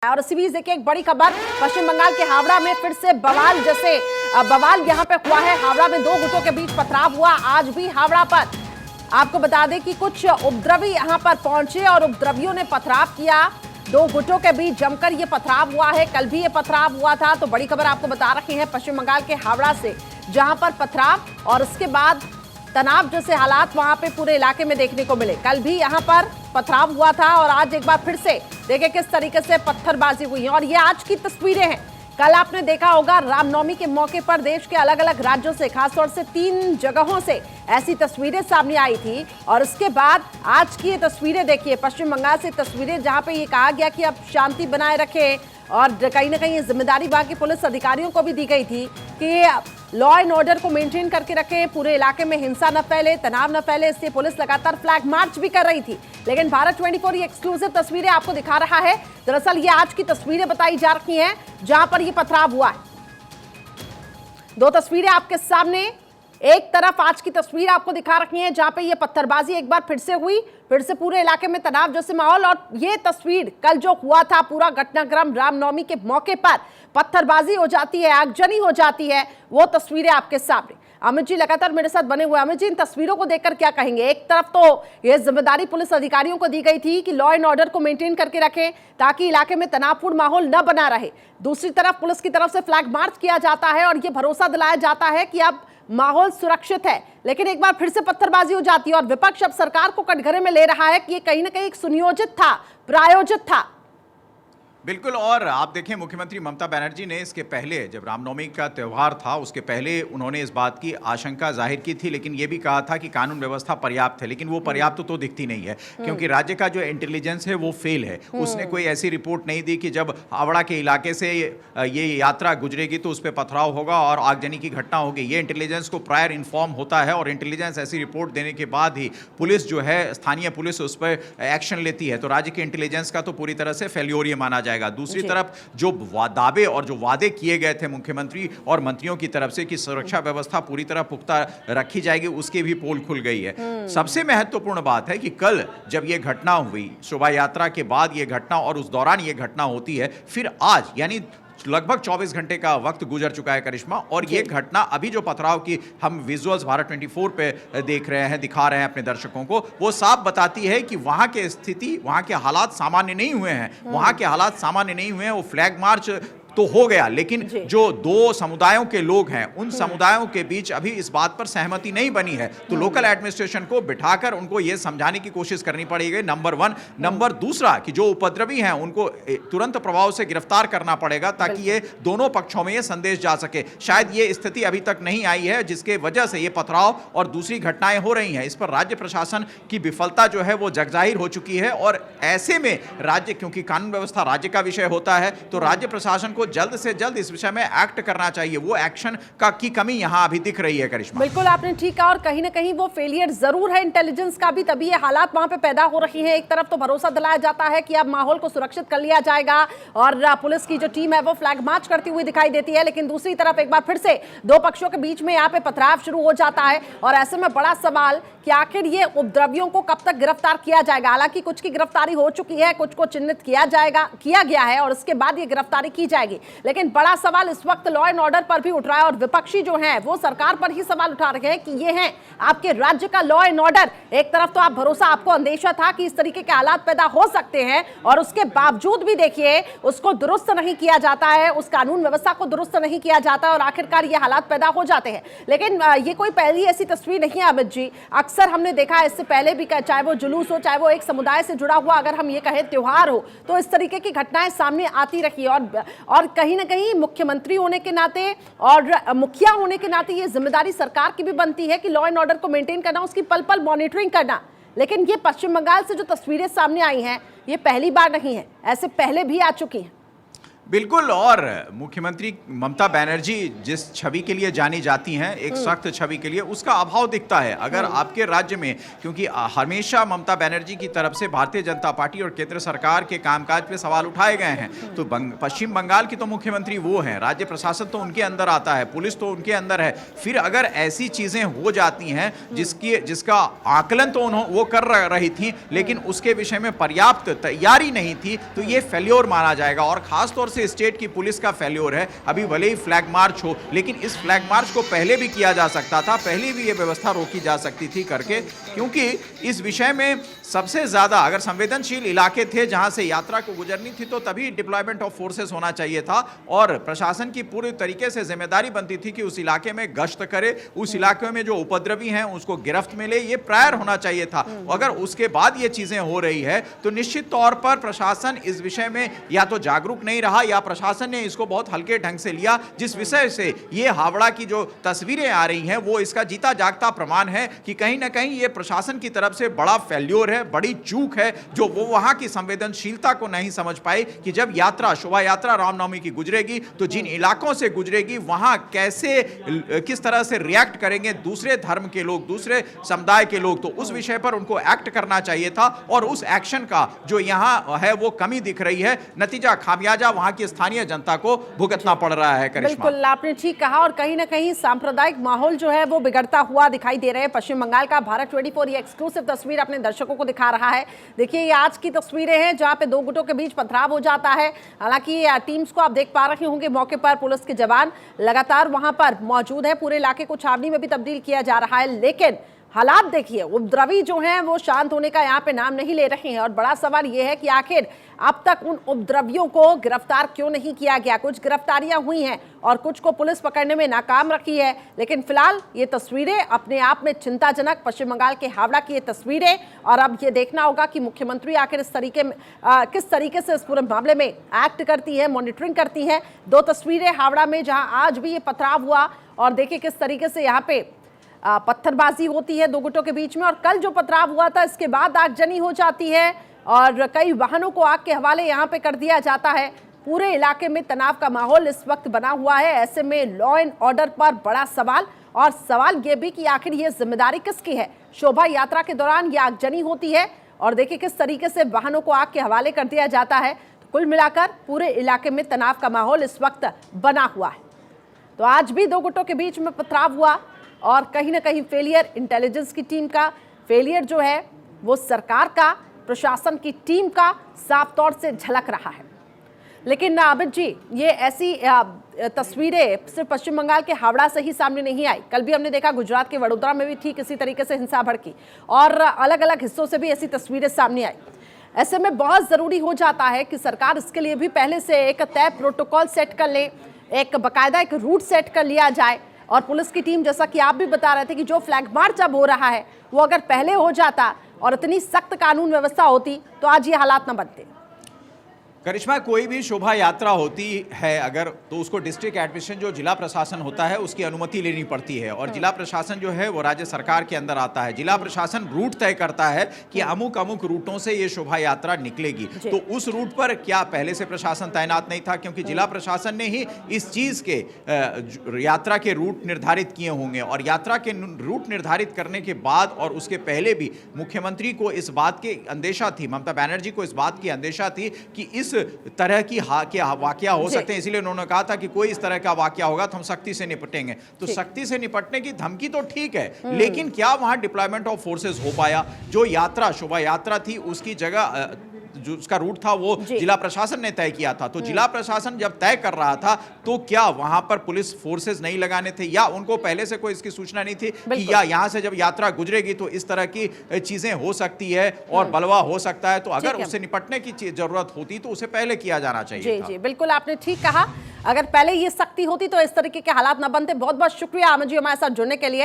और इसी बीच देखिए एक बड़ी खबर, पश्चिम बंगाल के हावड़ा में फिर से बवाल यहां पे हुआ है। हावड़ा में दो गुटों के बीच पथराव हुआ। आज भी हावड़ा पर आपको बता दें कि कुछ उपद्रवी यहां पर पहुंचे और उपद्रवियों ने पथराव किया। दो गुटों के बीच जमकर ये पथराव हुआ है। कल भी ये पथराव हुआ था। तो बड़ी खबर आपको बता रखी है पश्चिम बंगाल के हावड़ा से, जहां पर पथराव और उसके बाद तनाव जैसे हालात वहां पे पूरे इलाके में देखने को मिले। कल भी यहां पर पथराव हुआ था और आज एक बार फिर से देखिए किस तरीके से पत्थरबाजी हुई है। और ये आज की तस्वीरें हैं। कल आपने देखा होगा रामनवमी के मौके पर देश के अलग अलग राज्यों से, खासतौर से 3 जगहों से ऐसी तस्वीरें सामने आई थी। और उसके बाद आज की ये तस्वीरें देखिए, पश्चिम बंगाल से तस्वीरें जहां पे ये कहा गया कि अब शांति बनाए रखें और कहीं ना कहीं ये जिम्मेदारी वहां के पुलिस अधिकारियों को भी दी गई थी कि लॉ एंड ऑर्डर को मेंटेन करके रखें, पूरे इलाके में हिंसा न फैले, तनाव न फैले। इसलिए पुलिस लगातार फ्लैग मार्च भी कर रही थी। लेकिन भारत 24 ये एक्सक्लूसिव तस्वीरें आपको दिखा रहा है। दरअसल ये आज की तस्वीरें बताई जा रही हैं जहां पर ये पथराव हुआ है। दो तस्वीरें आपके सामने, एक तरफ आज की तस्वीर आपको दिखा रखी है जहां पे ये पत्थरबाजी एक बार फिर से हुई, फिर से पूरे इलाके में तनाव जैसे माहौल। और ये तस्वीर कल जो हुआ था, पूरा घटनाक्रम रामनवमी के मौके पर पत्थरबाजी हो जाती है, आगजनी हो जाती है, वो तस्वीरें आपके सामने। अमित जी लगातार मेरे साथ बने हुए। अमित जी, इन तस्वीरों को देखकर क्या कहेंगे? एक तरफ तो ये जिम्मेदारी पुलिस अधिकारियों को दी गई थी कि लॉ एंड ऑर्डर को मेंटेन करके रखें ताकि इलाके में तनावपूर्ण माहौल न बना रहे। दूसरी तरफ पुलिस की तरफ से फ्लैग मार्च किया जाता है और ये भरोसा दिलाया जाता है कि अब माहौल सुरक्षित है। लेकिन एक बार फिर से पत्थरबाजी हो जाती है और विपक्ष अब सरकार को कटघरे में ले रहा है कि ये कहीं ना कहीं एक सुनियोजित था, प्रायोजित था। बिल्कुल। और आप देखें, मुख्यमंत्री ममता बनर्जी ने इसके पहले, जब रामनवमी का त्यौहार था उसके पहले, उन्होंने इस बात की आशंका जाहिर की थी, लेकिन ये भी कहा था कि कानून व्यवस्था पर्याप्त है। लेकिन वो पर्याप्त तो दिखती नहीं है, क्योंकि राज्य का जो इंटेलिजेंस है वो फेल है। उसने कोई ऐसी रिपोर्ट नहीं दी कि जब हावड़ा के इलाके से ये यात्रा गुजरेगी तो उस पर पथराव होगा और आगजनी की घटना होगी। ये इंटेलिजेंस को प्रायर इन्फॉर्म होता है और इंटेलिजेंस ऐसी रिपोर्ट देने के बाद ही पुलिस जो है, स्थानीय पुलिस, उस पर एक्शन लेती है। तो राज्य के इंटेलिजेंस का तो पूरी तरह से फेल्योर ये माना जाएगा। दूसरी तरफ जो दावे और जो वादे किए गए थे मुख्यमंत्री और मंत्रियों की तरफ से कि सुरक्षा व्यवस्था पूरी तरह पुख्ता रखी जाएगी, उसकी भी पोल खुल गई है। सबसे महत्वपूर्ण बात है कि कल जब यह घटना हुई, शोभा यात्रा के बाद यह घटना और उस दौरान यह घटना होती है, फिर आज यानी लगभग 24 घंटे का वक्त गुजर चुका है करिश्मा। और ये घटना अभी जो पथराव की हम विजुअल्स भारत 24 पे देख रहे हैं, दिखा रहे हैं अपने दर्शकों को, वो साफ बताती है कि वहां के स्थिति, वहां के हालात सामान्य नहीं हुए हैं। वहां के हालात सामान्य नहीं हुए हैं। वो फ्लैग मार्च तो हो गया, लेकिन जो दो समुदायों के लोग हैं, उन समुदायों के बीच अभी इस बात पर सहमति नहीं बनी है। तो लोकल एडमिनिस्ट्रेशन को बिठाकर उनको यह समझाने की कोशिश करनी पड़ेगी, नंबर 1। नंबर दूसरा कि जो उपद्रवी हैं उनको तुरंत प्रभाव से गिरफ्तार करना पड़ेगा ताकि ये दोनों पक्षों में ये संदेश जा सके। शायद ये स्थिति अभी तक नहीं आई है, जिसके वजह से ये पथराव और दूसरी घटनाएं हो रही हैं। इस पर राज्य प्रशासन की विफलता जो है वो जगजाहिर हो चुकी है। और ऐसे में राज्य, क्योंकि कानून व्यवस्था राज्य का विषय होता है, तो राज्य प्रशासन को जल्द से जल्द इस विषय में एक्ट करना चाहिए। वो एक्शन की कमी यहां अभी दिख रही है करिश्मा। बिल्कुल आपने ठीक कहा। और कहीं ना कहीं वो फेलियर जरूर है इंटेलिजेंस का भी, तभी ये हालात वहां पे पैदा हो रही है। एक तरफ तो भरोसा दिलाया जाता है कि अब माहौल को सुरक्षित कर लिया जाएगा और पुलिस की जो टीम है वो फ्लैग मार्च करती हुई दिखाई देती है। लेकिन दूसरी तरफ एक बार फिर से दो पक्षों के बीच में यहाँ पे पथराव शुरू हो जाता है। और ऐसे में बड़ा सवाल कि आखिर ये उपद्रवियों को कब तक गिरफ्तार किया जाएगा। हालांकि कुछ की गिरफ्तारी हो चुकी है, कुछ को चिन्हित किया गया है और उसके बाद ये गिरफ्तारी की जाएगी। लेकिन बड़ा सवाल इस वक्त लॉ एंड ऑर्डर पर भी उठ रहा है और विपक्षी जो हैं वो सरकार पर ही सवाल उठा रहे हैं कि ये है आपके राज्य का लॉ एंड ऑर्डर। एक तरफ तो आपको अंदेशा था कि इस तरीके के हालात पैदा हो सकते हैं और उसके बावजूद भी देखिए उसको दुरुस्त नहीं किया जाता है, उस कानून व्यवस्था को दुरुस्त नहीं किया जाता और आखिरकार ये हालात पैदा हो जाते हैं। लेकिन ये कोई पहली ऐसी तस्वीर नहीं है अमित जी। अक्सर हमने देखा है इससे पहले भी, चाहे वो जुलूस हो, चाहे वो एक समुदाय से जुड़ा हुआ अगर हम ये कहें त्योहार हो, तो इस तरीके की घटनाएं सामने आती रही। और कहीं ना कहीं मुख्यमंत्री होने के नाते और मुखिया होने के नाते ये जिम्मेदारी सरकार की भी बनती है कि लॉ एंड ऑर्डर को मेंटेन करना, उसकी पल पल मॉनिटरिंग करना। लेकिन ये पश्चिम बंगाल से जो तस्वीरें सामने आई हैं ये पहली बार नहीं है, ऐसे पहले भी आ चुकी हैं। बिल्कुल। और मुख्यमंत्री ममता बनर्जी जिस छवि के लिए जानी जाती हैं, एक सख्त छवि के लिए, उसका अभाव दिखता है अगर आपके राज्य में, क्योंकि हमेशा ममता बनर्जी की तरफ से भारतीय जनता पार्टी और केंद्र सरकार के कामकाज पे सवाल उठाए गए हैं। तो पश्चिम बंगाल की तो मुख्यमंत्री वो हैं, राज्य प्रशासन तो उनके अंदर आता है, पुलिस तो उनके अंदर है। फिर अगर ऐसी चीजें हो जाती हैं जिसका आकलन तो वो कर रही थी, लेकिन उसके विषय में पर्याप्त तैयारी नहीं थी, तो ये फेल्योर माना जाएगा। और खासतौर से स्टेट की पुलिस का फेल्योर है। अभी भले ही फ्लैग मार्च हो, लेकिन इस फ्लैग मार्च को पहले भी किया जा सकता था, पहले भी ये व्यवस्था रोकी जा सकती थी करके, क्योंकि इस विषय में सबसे ज्यादा अगर संवेदनशील इलाके थे जहां से यात्रा को गुजरनी थी, तो तभी डिप्लॉयमेंट ऑफ फोर्सेस होना चाहिए था और प्रशासन की पूरी तरीके से जिम्मेदारी बनती थी कि उस इलाके में गश्त करे, उस इलाके में जो उपद्रवी हैं उसको गिरफ्त में ले, ये प्रायर होना चाहिए था। अगर उसके बाद ये चीजें हो रही है तो निश्चित तौर पर प्रशासन इस विषय में या तो जागरूक नहीं रहा या प्रशासन ने इसको बहुत हल्के ढंग से लिया, जिस विषय से ये हावड़ा की जो तस्वीरें आ रही हैं वो इसका जीता जागता प्रमाण है कि कहीं ना कहीं ये प्रशासन की तरफ से बड़ा फेल्योर है, बड़ी चूक है, जो वो वहां की संवेदनशीलता को नहीं समझ पाए कि जब यात्रा, शोभा यात्रा रामनवमी की गुजरेगी तो जिन इलाकों से गुजरेगी वहां कैसे, किस तरह से रिएक्ट करेंगे दूसरे धर्म के लोग, दूसरे समुदाय के लोग। तो उस विषय पर उनको एक्ट करना चाहिए था और उस एक्शन का जो यहां है वो कमी दिख रही है। नतीजा खामियाजा वहां की स्थानीय जनता को भुगतना पड़ रहा है। बिल्कुल आपने ठीक कहा। और कहीं ना कहीं सांप्रदायिक माहौल जो है वो बिगड़ता हुआ दिखाई दे रहा है पश्चिम बंगाल का। भारत 24 ये एक्सक्लूसिव तस्वीर अपने दर्शकों को दिखा रहा है। देखिए ये आज की तस्वीरें हैं जहां पे दो गुटों के बीच पथराव हो जाता है। हालांकि टीम्स को आप देख पा रहे होंगे, मौके पर पुलिस के जवान लगातार वहां पर मौजूद है। पूरे इलाके को छावनी में भी तब्दील किया जा रहा है, लेकिन हालात देखिए, उपद्रवी जो हैं वो शांत होने का यहाँ पे नाम नहीं ले रहे हैं। और बड़ा सवाल ये है कि आखिर अब तक उन उपद्रवियों को गिरफ्तार क्यों नहीं किया गया। कुछ गिरफ्तारियां हुई हैं और कुछ को पुलिस पकड़ने में नाकाम रखी है, लेकिन फिलहाल ये तस्वीरें अपने आप में चिंताजनक, पश्चिम बंगाल के हावड़ा की ये तस्वीरें। और अब ये देखना होगा कि मुख्यमंत्री आखिर इस तरीके में किस तरीके से इस पूरे मामले में एक्ट करती है, मॉनिटरिंग करती है। दो तस्वीरें हावड़ा में जहाँ आज भी ये पथराव हुआ और देखिए किस तरीके से यहाँ पे पत्थरबाजी होती है दो गुटों के बीच में। और कल जो पथराव हुआ था इसके बाद आगजनी हो जाती है और कई वाहनों को आग के हवाले यहाँ पे कर दिया जाता है। पूरे इलाके में तनाव का माहौल इस वक्त बना हुआ है। ऐसे में लॉ एंड ऑर्डर पर बड़ा सवाल, और सवाल ये भी कि आखिर ये जिम्मेदारी किसकी है। शोभा यात्रा के दौरान ये आगजनी होती है और देखिए किस तरीके से वाहनों को आग के हवाले कर दिया जाता है। तो कुल मिलाकर पूरे इलाके में तनाव का माहौल इस वक्त बना हुआ है। तो आज भी दो गुटों के बीच में पथराव हुआ और कहीं ना कहीं फेलियर इंटेलिजेंस की टीम का, फेलियर जो है वो सरकार का, प्रशासन की टीम का साफ तौर से झलक रहा है। लेकिन अमित जी, ये ऐसी तस्वीरें सिर्फ पश्चिम बंगाल के हावड़ा से ही सामने नहीं आई। कल भी हमने देखा गुजरात के वडोदरा में भी ठीक इसी तरीके से हिंसा भड़की और अलग अलग हिस्सों से भी ऐसी तस्वीरें सामने आई। ऐसे में बहुत ज़रूरी हो जाता है कि सरकार इसके लिए भी पहले से एक तय प्रोटोकॉल सेट कर ले, एक बाकायदा एक रूट सेट कर लिया जाए। और पुलिस की टीम, जैसा कि आप भी बता रहे थे कि जो फ्लैग मार्च अब हो रहा है वो अगर पहले हो जाता और इतनी सख्त कानून व्यवस्था होती तो आज ये हालात न बनते। करिश्मा, कोई भी शोभा यात्रा होती है अगर, तो उसको डिस्ट्रिक्ट एडमिनिस्ट्रेशन जो जिला प्रशासन होता है उसकी अनुमति लेनी पड़ती है और जिला प्रशासन जो है वो राज्य सरकार के अंदर आता है। जिला प्रशासन रूट तय करता है कि अमुक अमुक रूटों से ये शोभा यात्रा निकलेगी। तो उस रूट पर क्या पहले से प्रशासन तैनात नहीं था? क्योंकि जिला प्रशासन ने ही इस चीज के यात्रा के रूट निर्धारित किए होंगे और यात्रा के रूट निर्धारित करने के बाद और उसके पहले भी मुख्यमंत्री को इस बात की अंदेशा थी, ममता बनर्जी को इस बात की अंदेशा थी कि इस तरह की वाकया हो सकते हैं, इसलिए उन्होंने कहा था कि कोई इस तरह का वाकया होगा तो हम सख्ती से निपटेंगे। तो सख्ती से निपटने की धमकी तो ठीक है, लेकिन क्या वहां डिप्लॉयमेंट ऑफ फोर्सेस हो पाया? जो यात्रा, शोभा यात्रा थी, उसकी जगह जो उसका रूट था वो जिला प्रशासन ने तय किया था। तो जिला प्रशासन जब तय कर रहा था तो क्या वहां पर पुलिस फोर्सेस नहीं लगाने थे या उनको पहले से कोई इसकी सूचना नहीं थी कि या यहां से जब यात्रा गुजरेगी तो इस तरह की चीजें हो सकती है और बलवा हो सकता है? तो अगर उससे निपटने की जरूरत होती तो उसे पहले किया जाना चाहिए था। जी, बिल्कुल आपने ठीक कहा। अगर पहले ये सख्ती होती तो इस तरीके के हालात न बनते। बहुत बहुत शुक्रिया अमित जी हमारे साथ जुड़ने के लिए।